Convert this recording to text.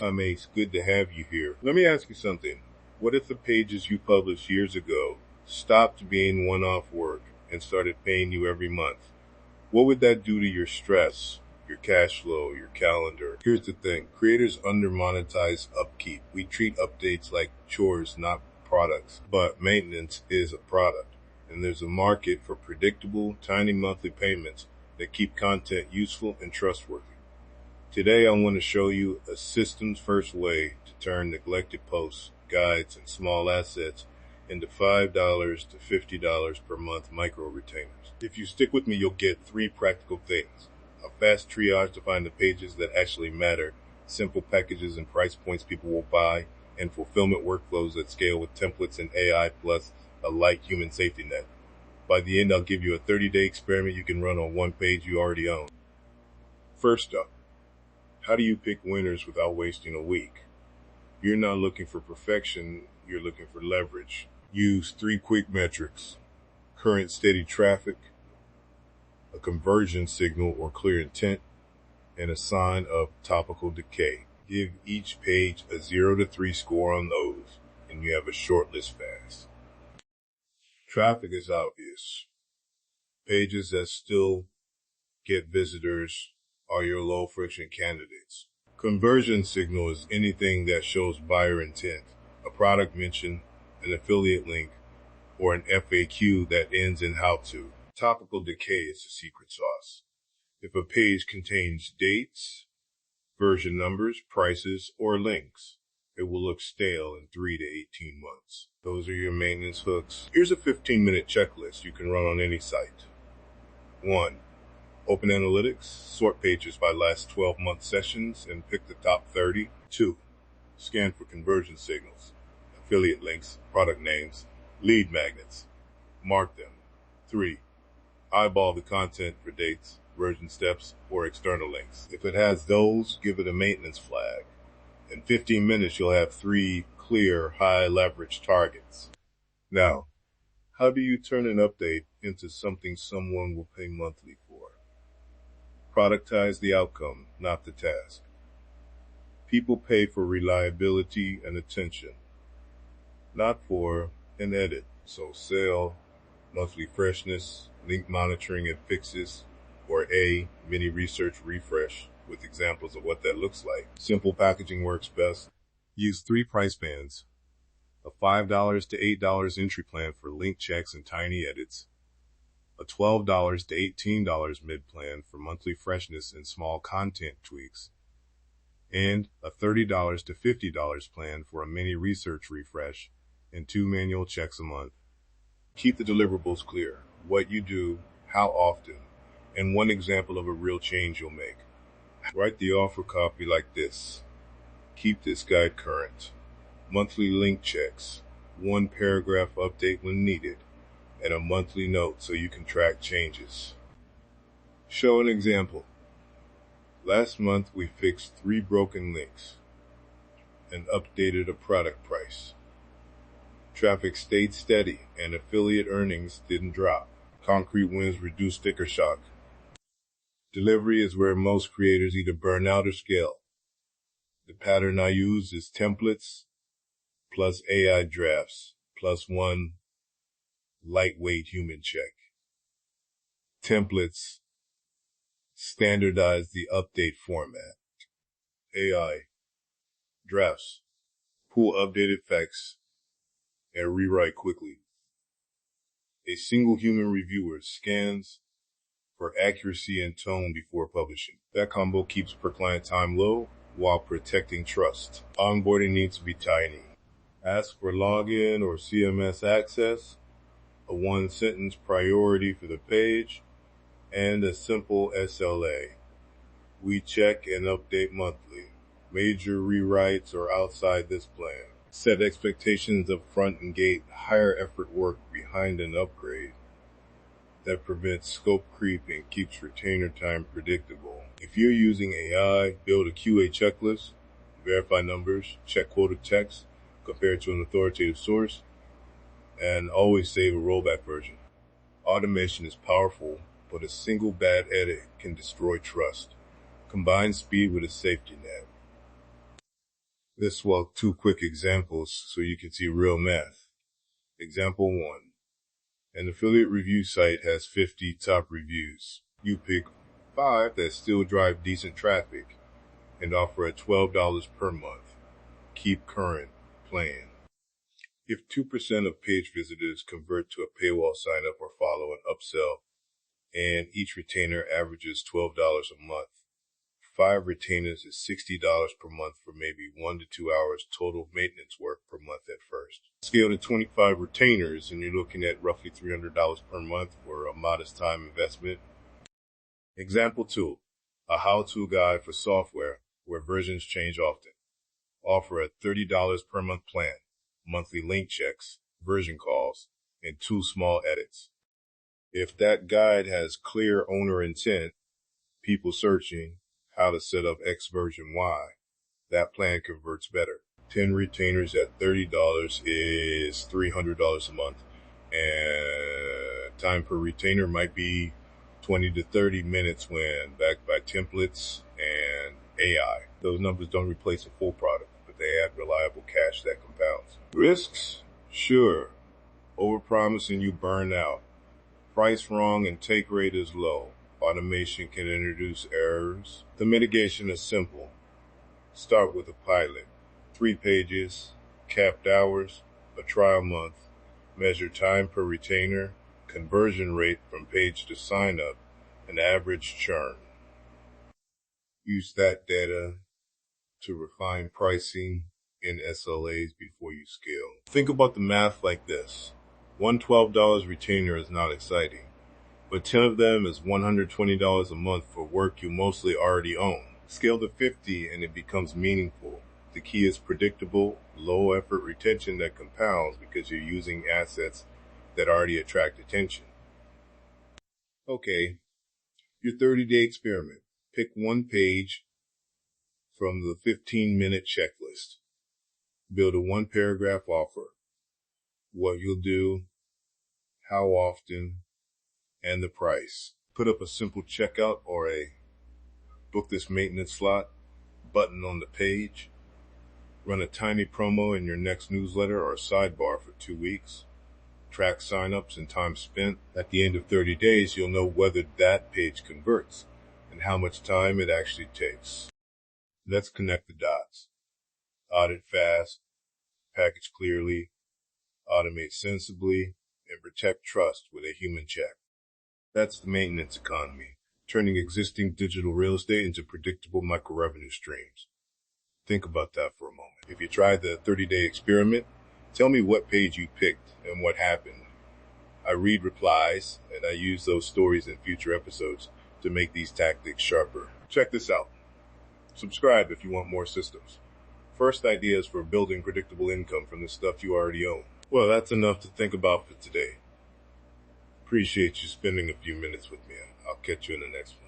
Hi, Mace. Good to have you here. Let me ask you something. What if the pages you published years ago stopped being one-off work and started paying you every month? What would that do to your stress, your cash flow, your calendar? Here's the thing. Creators under-monetize upkeep. We treat updates like chores, not products. But maintenance is a product. And there's a market for predictable, tiny monthly payments that keep content useful and trustworthy. Today I want to show you a systems first way to turn neglected posts, guides, and small assets into $5 to $50 per month micro retainers. If you stick with me, you'll get three practical things. A fast triage to find the pages that actually matter, simple packages and price points people will buy, and fulfillment workflows that scale with templates and AI plus a light human safety net. By the end, I'll give you a 30-day experiment you can run on one page you already own. First up, how do you pick winners without wasting a week? You're not looking for perfection, you're looking for leverage. Use three quick metrics: current steady traffic, a conversion signal or clear intent, and a sign of topical decay. Give each page a 0 to 3 score on those, and you have a short list fast. Traffic is obvious. Pages that still get visitors are your low friction candidates. Conversion signal is anything that shows buyer intent, a product mention, an affiliate link, or an FAQ that ends in how to. Topical decay is the secret sauce. If a page contains dates, version numbers, prices, or links, it will look stale in 3 to 18 months. Those are your maintenance hooks. Here's a 15-minute checklist you can run on any site. 1. Open Analytics, sort pages by last 12-month sessions and pick the top 30. 2. Scan for conversion signals, affiliate links, product names, lead magnets. Mark them. 3. Eyeball the content for dates, version steps, or external links. If it has those, give it a maintenance flag. In 15 minutes, you'll have 3 clear, high-leverage targets. Now, how do you turn an update into something someone will pay monthly for? Productize the outcome, not the task. People pay for reliability and attention, not for an edit. So sell, monthly freshness, link monitoring and fixes, or a mini research refresh with examples of what that looks like. Simple packaging works best. Use 3 price bands: a $5 to $8 entry plan for link checks and tiny edits, a $12 to $18 mid plan for monthly freshness and small content tweaks, and a $30 to $50 plan for a mini research refresh and 2 manual checks a month. Keep the deliverables clear: what you do, how often, and one example of a real change you'll make. Write the offer copy like this. Keep this guide current. Monthly link checks, 1 paragraph update when needed, and a monthly note so you can track changes. Show an example. Last month we fixed 3 broken links and updated a product price. Traffic stayed steady and affiliate earnings didn't drop. Concrete wins reduce sticker shock. Delivery is where most creators either burn out or scale. The pattern I use is templates plus AI drafts plus 1 lightweight human check. Templates standardize the update format. AI drafts pull updated facts and rewrite quickly. A single human reviewer scans for accuracy and tone before publishing. That combo keeps per client time low while protecting trust. Onboarding needs to be tiny. Ask for login or CMS access, a 1-sentence priority for the page, and a simple SLA. We check and update monthly. Major rewrites are outside this plan. Set expectations up front and gate higher effort work behind an upgrade. That prevents scope creep and keeps retainer time predictable. If you're using AI, build a QA checklist, verify numbers, check quoted text, compare it to an authoritative source, and always save a rollback version. Automation is powerful, but a single bad edit can destroy trust. Combine speed with a safety net. Let's walk two quick examples so you can see real math. Example 1. An affiliate review site has 50 top reviews. You pick 5 that still drive decent traffic and offer at $12 per month. Keep current plan. If 2% of page visitors convert to a paywall sign up or follow an upsell, and each retainer averages $12 a month, 5 retainers is $60 per month for maybe 1 to 2 hours total maintenance work per month at first. Scale to 25 retainers and you're looking at roughly $300 per month for a modest time investment. Example 2. A how-to guide for software where versions change often. Offer a $30 per month plan, monthly link checks, version calls, and 2 small edits. If that guide has clear owner intent, people searching how to set up X version Y, that plan converts better. 10 retainers at $30 is $300 a month, and time per retainer might be 20 to 30 minutes when backed by templates and AI. Those numbers don't replace a full product, but they add reliable cash that compounds. Risks? Sure. Overpromising you burn out. Price wrong and take rate is low. Automation can introduce errors. The mitigation is simple. Start with a pilot. 3 pages, capped hours, a trial month, measure time per retainer, conversion rate from page to sign up, and average churn. Use that data to refine pricing and SLAs before you scale. Think about the math like this. One $12 retainer is not exciting, but 10 of them is $120 a month for work you mostly already own. Scale to 50 and it becomes meaningful. The key is predictable, low effort retention that compounds because you're using assets that already attract attention. Okay, your 30-day experiment. Pick 1 page from the 15-minute checklist. Build a 1-paragraph offer. What you'll do, how often, and the price. Put up a simple checkout or a book this maintenance slot button on the page. Run a tiny promo in your next newsletter or sidebar for 2 weeks. Track signups and time spent. At the end of 30 days, you'll know whether that page converts and how much time it actually takes. Let's connect the dots. Audit fast, package clearly, automate sensibly, and protect trust with a human check. That's the maintenance economy, turning existing digital real estate into predictable micro-revenue streams. Think about that for a moment. If you tried the 30-day experiment, tell me what page you picked and what happened. I read replies, and I use those stories in future episodes to make these tactics sharper. Check this out. Subscribe if you want more systems. First ideas for building predictable income from the stuff you already own. Well, that's enough to think about for today. Appreciate you spending a few minutes with me. I'll catch you in the next one.